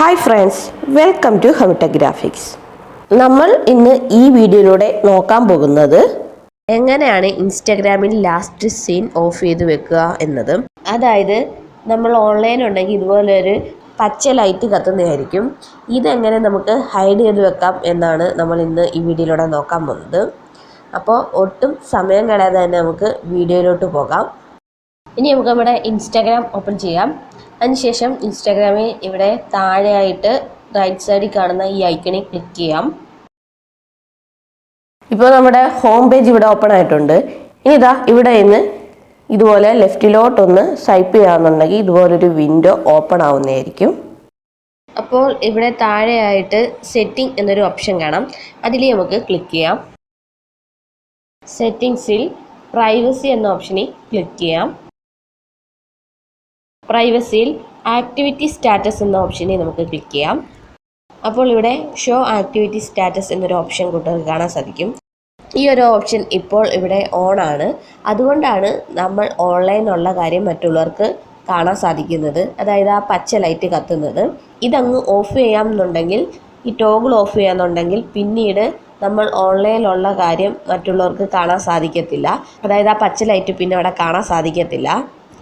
Hi friends, welcome to Hamictech Graphics. നമ്മൾ ഇന്ന് ഈ വീഡിയോയിലൂടെ നോക്കാൻ പോകുന്നത് എങ്ങനെയാണ് ഇൻസ്റ്റാഗ്രാമിൽ ലാസ്റ്റ് സീൻ ഓഫ് ചെയ്ത് വെക്കുക എന്നത്. അതായത് നമ്മൾ ഓൺലൈൻ ഉണ്ടെങ്കിൽ ഇതുപോലെ ഒരു പച്ച ലൈറ്റ് കത്തുന്നതായിരിക്കും. ഇതെങ്ങനെ നമുക്ക് ഹൈഡ് ചെയ്ത് വെക്കാം എന്നാണ് നമ്മൾ ഇന്ന് ഈ വീഡിയോയിലൂടെ നോക്കാൻ പോകുന്നത്. അപ്പോൾ ഒട്ടും സമയം കളയാതെ തന്നെ നമുക്ക് വീഡിയോയിലോട്ട് പോകാം. ഇനി നമുക്ക് നമ്മുടെ ഇൻസ്റ്റാഗ്രാം ഓപ്പൺ ചെയ്യാം. അതിനുശേഷം ഇൻസ്റ്റാഗ്രാമിൽ ഇവിടെ താഴെയായിട്ട് റൈറ്റ് സൈഡിൽ കാണുന്ന ഈ ഐക്കണിൽ ക്ലിക്ക് ചെയ്യാം. ഇപ്പോൾ നമ്മുടെ ഹോം പേജ് ഇവിടെ ഓപ്പൺ ആയിട്ടുണ്ട്. ഇനി ഇതാ ഇവിടെ നിന്ന് ഇതുപോലെ ലെഫ്റ്റിലോട്ടൊന്ന് സ്വൈപ്പ് ചെയ്യാമെന്നുണ്ടെങ്കിൽ ഇതുപോലൊരു വിൻഡോ ഓപ്പൺ ആവുന്നതായിരിക്കും. അപ്പോൾ ഇവിടെ താഴെയായിട്ട് സെറ്റിംഗ് എന്നൊരു ഓപ്ഷൻ കാണാം. അതിൽ നമുക്ക് ക്ലിക്ക് ചെയ്യാം. സെറ്റിംഗ്സിൽ പ്രൈവസി എന്ന ഓപ്ഷനിൽ ക്ലിക്ക് ചെയ്യാം. പ്രൈവസിയിൽ ആക്ടിവിറ്റി സ്റ്റാറ്റസ് എന്ന ഓപ്ഷനിൽ നമുക്ക് ക്ലിക്ക് ചെയ്യാം. അപ്പോൾ ഇവിടെ ഷോ ആക്ടിവിറ്റി സ്റ്റാറ്റസ് എന്നൊരു ഓപ്ഷൻ കൂട്ടുകാർക്ക് കാണാൻ സാധിക്കും. ഈ ഒരു ഓപ്ഷൻ ഇപ്പോൾ ഇവിടെ ഓൺ ആണ്. അതുകൊണ്ടാണ് നമ്മൾ ഓൺലൈനുള്ള കാര്യം മറ്റുള്ളവർക്ക് കാണാൻ സാധിക്കുന്നത്. അതായത് ആ പച്ച ലൈറ്റ് കത്തുന്നത്. ഇതങ്ങ് ഓഫ് ചെയ്യാമെന്നുണ്ടെങ്കിൽ, ഈ ടോഗിൾ ഓഫ് ചെയ്യാമെന്നുണ്ടെങ്കിൽ പിന്നീട് നമ്മൾ ഓൺലൈനിലുള്ള കാര്യം മറ്റുള്ളവർക്ക് കാണാൻ സാധിക്കത്തില്ല. അതായത് ആ പച്ച ലൈറ്റ് പിന്നെ അവിടെ കാണാൻ സാധിക്കത്തില്ല.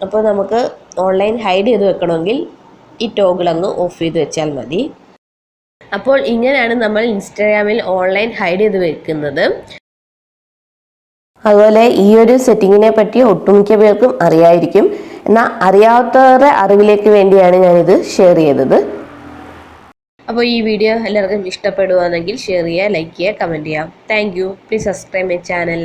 അപ്പോൾ നമുക്ക് ഓൺലൈൻ ഹൈഡ് ചെയ്ത് വെക്കണമെങ്കിൽ ഈ ടോഗിൾ അങ്ങ് ഓഫ് ചെയ്ത് വെച്ചാൽ മതി. അപ്പോൾ ഇങ്ങനെയാണ് നമ്മൾ ഇൻസ്റ്റാഗ്രാമിൽ ഓൺലൈൻ ഹൈഡ് ചെയ്ത് വെക്കുന്നത്. അതുപോലെ ഈ ഒരു സെറ്റിങ്ങിനെ പറ്റി ഒട്ടുമിക്ക പേർക്കും അറിയായിരിക്കും. എന്നാൽ അറിയാത്തവരുടെ അറിവിലേക്ക് വേണ്ടിയാണ് ഞാനിത് ഷെയർ ചെയ്തത്. അപ്പോൾ ഈ വീഡിയോ എല്ലാവർക്കും ഇഷ്ടപ്പെടുകയാണെങ്കിൽ ഷെയർ ചെയ്യുക, ലൈക്ക് ചെയ്യുക, കമൻറ്റ് ചെയ്യാം. Thank you. Please subscribe my channel.